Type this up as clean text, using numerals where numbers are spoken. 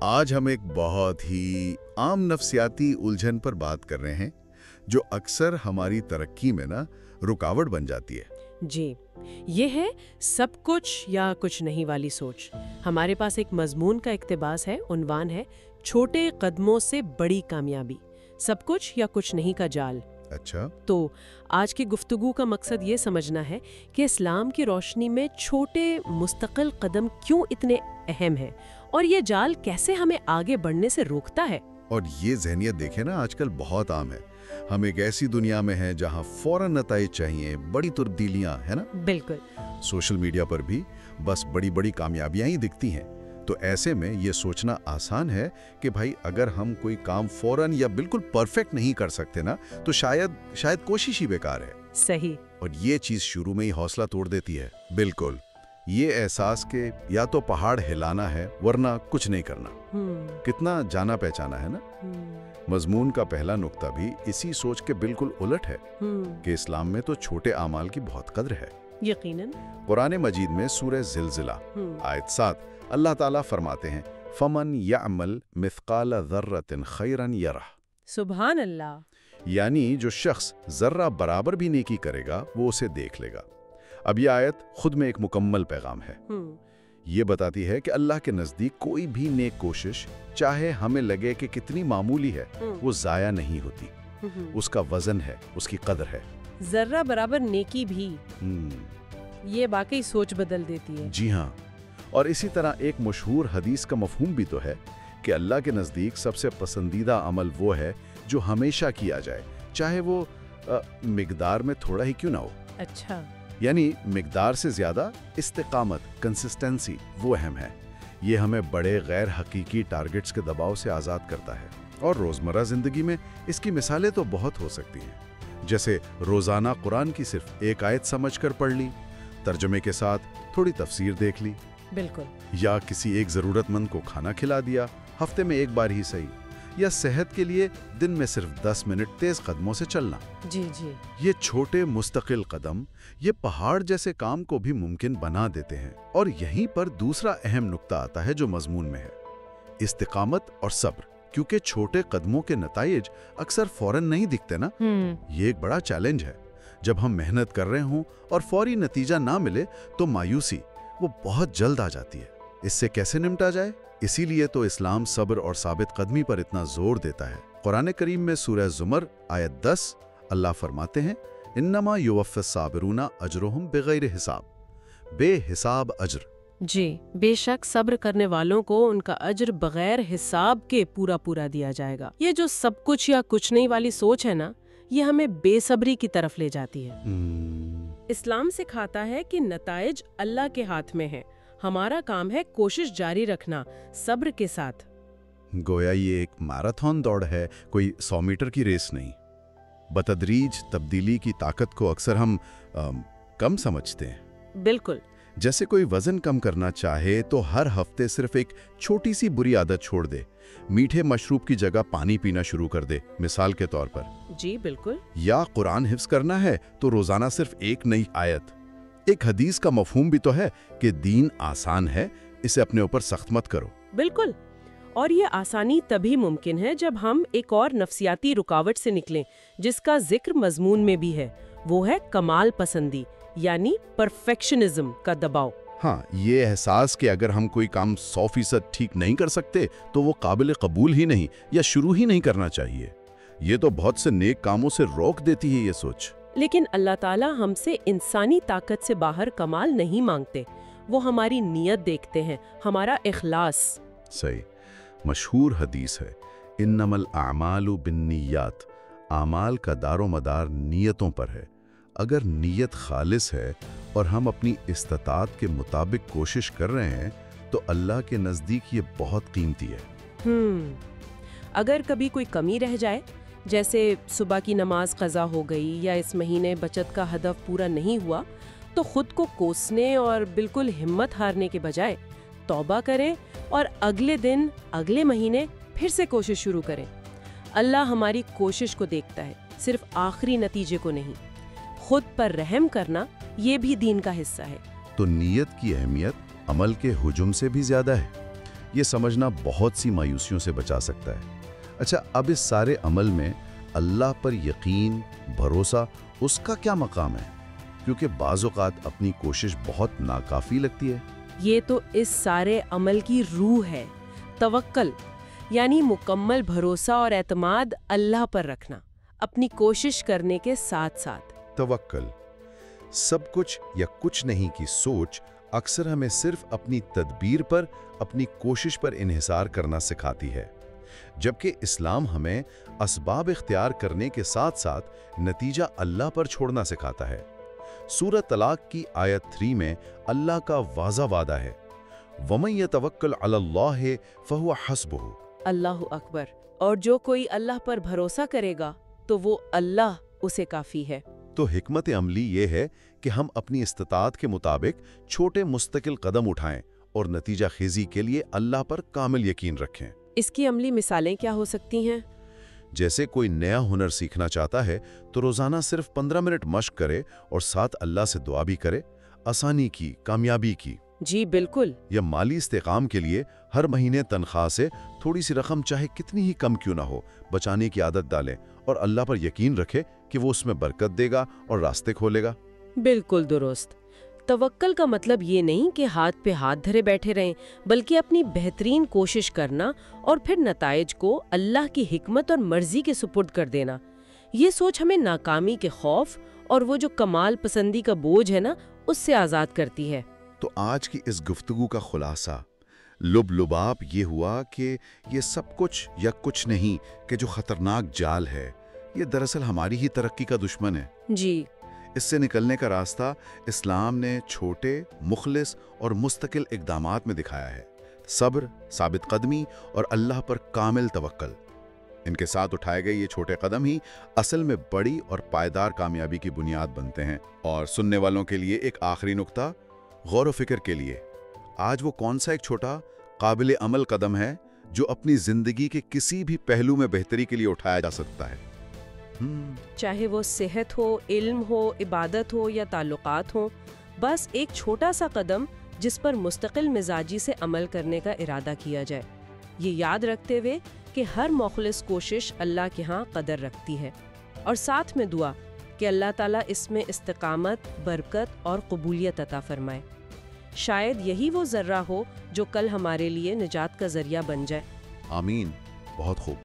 आज हम एक बहुत ही आम नफ्सियाती उलझन पर बात कर रहे हैं जो अक्सर हमारी तरक्की में ना रुकावट बन जाती है। जी, ये है सब कुछ या कुछ नहीं वाली सोच। हमारे पास एक मजमून का इक्तिबास है, उन्वान है छोटे कदमों से बड़ी कामयाबी, सब कुछ या कुछ नहीं का जाल। अच्छा, तो आज की गुफ्तगू का मकसद ये समझना है कि इस्लाम की रोशनी में छोटे मुस्तकिल कदम क्यों इतने अहम हैं और ये जाल कैसे हमें आगे बढ़ने से रोकता है। और ये ज़हनियत देखें ना, आजकल बहुत आम है। हम एक ऐसी दुनिया में हैं जहां फौरन नताइज चाहिए, बड़ी तब्दीलियां, है ना? बिल्कुल। सोशल मीडिया पर भी बस बड़ी बड़ी कामयाबियां ही दिखती हैं। तो ऐसे में ये सोचना आसान है कि भाई अगर हम कोई काम फौरन या बिल्कुल परफेक्ट नहीं कर सकते ना, तो शायद कोशिश ही बेकार है। सही। और ये चीज शुरू में ही हौसला तोड़ देती है। बिल्कुल, ये एहसास के या तो पहाड़ हिलाना है वरना कुछ नहीं करना। कितना जाना पहचाना है ना। मजमून का पहला नुक्ता भी इसी सोच के बिल्कुल उलट है कि इस्लाम में तो छोटे आमाल की बहुत कद्र है। यकीनन। कुरान मजीद में सूरह ज़िलज़िला आयत 7 अल्लाह ताला फरमाते हैं, फमन यअमल मिस्काल ज़र्रतिन खैरन यरह। सुभान अल्लाह। यानी जो शख्स जर्रा बराबर भी नेकी करेगा वो उसे देख लेगा। अब ये आयत खुद में एक मुकम्मल पैगाम है। ये बताती है कि अल्लाह के नज़दीक कोई भी नेक कोशिश, चाहे हमें लगे कि कितनी मामूली है, वो ज़ाया नहीं होती। उसका वजन है, उसकी कदर है। जर्रा बराबर नेकी भी, ये वाकई सोच बदल देती है। जी हाँ। और इसी तरह एक मशहूर हदीस का मफहूम भी तो है कि अल्लाह के नज़दीक सबसे पसंदीदा अमल वो है जो हमेशा किया जाए, चाहे वो मिकदार में थोड़ा ही क्यों ना हो। अच्छा। यानी मिकदार से ज़्यादा इस्तिकामत, कंसिस्टेंसी वो अहम है। ये हमें बड़े गैर हकीकी टारगेट्स के दबाव से आज़ाद करता है। और रोज़मर्रा ज़िंदगी में इसकी मिसालें तो बहुत हो सकती हैं। जैसे रोज़ाना कुरान की सिर्फ एक आयत समझ कर पढ़ ली, तर्जुमे के साथ थोड़ी तफसीर देख ली। बिल्कुल। या किसी एक ज़रूरतमंद को खाना खिला दिया, हफ्ते में एक बार ही सही। या सेहत के लिए दिन में सिर्फ 10 मिनट तेज कदमों से चलना। जी जी। ये छोटे मुस्तकिल कदम ये पहाड़ जैसे काम को भी मुमकिन बना देते हैं। और यहीं पर दूसरा अहम नुक्ता आता है जो मजमून में है, इस्तिकामत और सब्र। क्योंकि छोटे कदमों के नताइज अक्सर फौरन नहीं दिखते ना। ये एक बड़ा चैलेंज है। जब हम मेहनत कर रहे हों और फौरी नतीजा ना मिले तो मायूसी वो बहुत जल्द आ जाती है। इससे कैसे निपटा जाए? इसीलिए तो इस्लाम सब्र और साबित कदमी पर इतना जोर देता है। कुरान करीम में सूरह ज़ुमर आयत 10 अल्लाह फरमाते हैं, इन्नमा युवफ़्फ़िस साबिरूना अजरुहुम बिगैर हिसाब, बेहिसाब अज्र। जी, बेशक सब्र करने वालों को उनका अज्र बगैर हिसाब के पूरा पूरा दिया जाएगा। ये जो सब कुछ या कुछ नहीं वाली सोच है ना, ये हमें बेसब्री की तरफ ले जाती है। इस्लाम सिखाता है कि नताइज अल्लाह के हाथ में है, हमारा काम है कोशिश जारी रखना सब्र के साथ। गोया ये एक मैराथन दौड़ है, कोई 100 मीटर की रेस नहीं। बतदरीज तब्दीली की ताकत को अक्सर हम कम समझते हैं। बिल्कुल। जैसे कोई वजन कम करना चाहे तो हर हफ्ते सिर्फ एक छोटी सी बुरी आदत छोड़ दे, मीठे मशरूब की जगह पानी पीना शुरू कर दे, मिसाल के तौर पर। जी बिल्कुल। या कुरान हिफ्ज करना है तो रोजाना सिर्फ एक नई आयत। एक हदीस का मफहूम भी तो है कि दीन आसान है, इसे अपने ऊपर सख्त मत करो। बिल्कुल। और ये आसानी तभी मुमकिन है जब हम एक और नफ्सियाती रुकावट से निकलें जिसका जिक्र मजमून में भी है, वो है कमाल पसंदी यानी परफेक्शनिज्म का दबाव। हाँ, ये एहसास कि अगर हम कोई काम 100% ठीक नहीं कर सकते तो वो काबिल कबूल ही नहीं या शुरू ही नहीं करना चाहिए। ये तो बहुत से नेक कामों से रोक देती है ये सोच। लेकिन अल्लाह ताला हमसे इंसानी ताकत से बाहर कमाल नहीं मांगते, वो हमारी नीयत देखते हैं, हमारा इखलास। सही। मशहूर हदीस है, इन्नमल आमालु बिन्नियात, आमाल का दारो मदार नीयतों पर है। अगर नीयत खालिस है और हम अपनी इस्तात के मुताबिक कोशिश कर रहे हैं तो अल्लाह के नज़दीक ये बहुत कीमती है। अगर कभी कोई कमी रह जाए, जैसे सुबह की नमाज क़ज़ा हो गई या इस महीने बचत का हदफ पूरा नहीं हुआ, तो खुद को कोसने और बिल्कुल हिम्मत हारने के बजाय तौबा करें और अगले दिन, अगले महीने फिर से कोशिश शुरू करें। अल्लाह हमारी कोशिश को देखता है, सिर्फ आखिरी नतीजे को नहीं। खुद पर रहम करना ये भी दीन का हिस्सा है। तो नीयत की अहमियत अमल के हुजुम से भी ज्यादा है। یہ سمجھنا بہت سی مایوسیوں سے بچا سکتا ہے۔ اچھا، اب اس سارے عمل میں اللہ پر یقین، بھروسہ، اس کا کیا مقام ہے؟ کیونکہ بعض اوقات اپنی کوشش بہت ناکافی لگتی ہے۔ یہ تو اس سارے عمل کی روح ہے، توکل، یعنی مکمل بھروسہ اور اعتماد اللہ پر رکھنا، اپنی کوشش کرنے کے ساتھ ساتھ۔ توکل، سب کچھ یا کچھ نہیں کی سوچ اکثر ہمیں صرف اپنی تدبیر پر، اپنی کوشش پر انحصار کرنا سکھاتی ہے، جبکہ اسلام ہمیں اسباب اختیار کرنے کے ساتھ ساتھ نتیجہ اللہ پر چھوڑنا سکھاتا ہے۔ سورہ طلاق کی آیت 3 میں اللہ کا واضح وعدہ ہے، وَمَن يَتَوَكَّلْ عَلَى اللَّهِ فَهُوَ حَسْبُهُ۔ اللہ اکبر، اور جو کوئی اللہ پر بھروسہ کرے گا تو وہ اللہ اسے کافی ہے۔ تو حکمت عملی یہ ہے کہ ہم اپنی استطاعت کے مطابق چھوٹے مستقل قدم اٹھائیں اور نتیجہ خیزی کے لیے اللہ پر کامل یقین رکھیں۔ اس کی عملی مثالیں کیا ہو سکتی ہیں؟ جیسے کوئی نیا ہنر سیکھنا چاہتا ہے تو روزانہ صرف 15 منٹ مشق کرے اور ساتھ اللہ سے دعا بھی کرے، آسانی کی، کامیابی کی۔ جی بالکل۔ یا مالی استحکام کے لیے ہر مہینے تنخواہ سے تھوڑی سی رقم، چاہے کتنی ہی کم کیوں نہ ہو، بچانے کی عادت ڈالیں اور اللہ پر یقین رکھے کہ وہ اس میں برکت دے گا اور راستے کھولے گا۔ بالکل درست۔ توکل کا مطلب یہ نہیں کہ ہاتھ پہ ہاتھ دھرے بیٹھے رہیں، بلکہ اپنی بہترین کوشش کرنا اور پھر نتائج کو اللہ کی حکمت اور مرضی کے سپرد کر دینا۔ یہ سوچ ہمیں ناکامی کے خوف اور وہ جو کمال پسندی کا بوجھ ہے نا، اس سے آزاد کرتی ہے۔ تو آج کی اس گفتگو کا خلاصہ، لب لباب یہ ہوا کہ یہ سب کچھ یا کچھ نہیں کہ جو خطرناک جال ہے، یہ دراصل ہماری ہی ترقی کا دشمن ہے۔ جی۔ اس سے نکلنے کا راستہ اسلام نے چھوٹے، مخلص اور مستقل اقدامات میں دکھایا ہے: صبر، ثابت قدمی اور اللہ پر کامل توکل۔ ان کے ساتھ اٹھائے گئے یہ چھوٹے قدم ہی اصل میں بڑی اور پائیدار کامیابی کی بنیاد بنتے ہیں۔ اور سننے والوں کے لیے ایک آخری نقطہ، غور و فکر کے لیے، آج وہ کون سا ایک چھوٹا، قابل عمل قدم ہے جو اپنی زندگی کے کسی بھی پہلو میں بہتری کے لیے اٹھایا جا سکتا ہے؟ چاہے وہ صحت ہو، علم ہو، عبادت ہو یا تعلقات ہوں، بس ایک چھوٹا سا قدم جس پر مستقل مزاجی سے عمل کرنے کا ارادہ کیا جائے، یہ یاد رکھتے ہوئے کہ ہر مخلص کوشش اللہ کے ہاں قدر رکھتی ہے، اور ساتھ میں دعا کہ اللہ تعالیٰ اس میں استقامت، برکت اور قبولیت عطا فرمائے۔ شاید یہی وہ ذرہ ہو جو کل ہمارے لیے نجات کا ذریعہ بن جائے۔ آمین۔ بہت خوب۔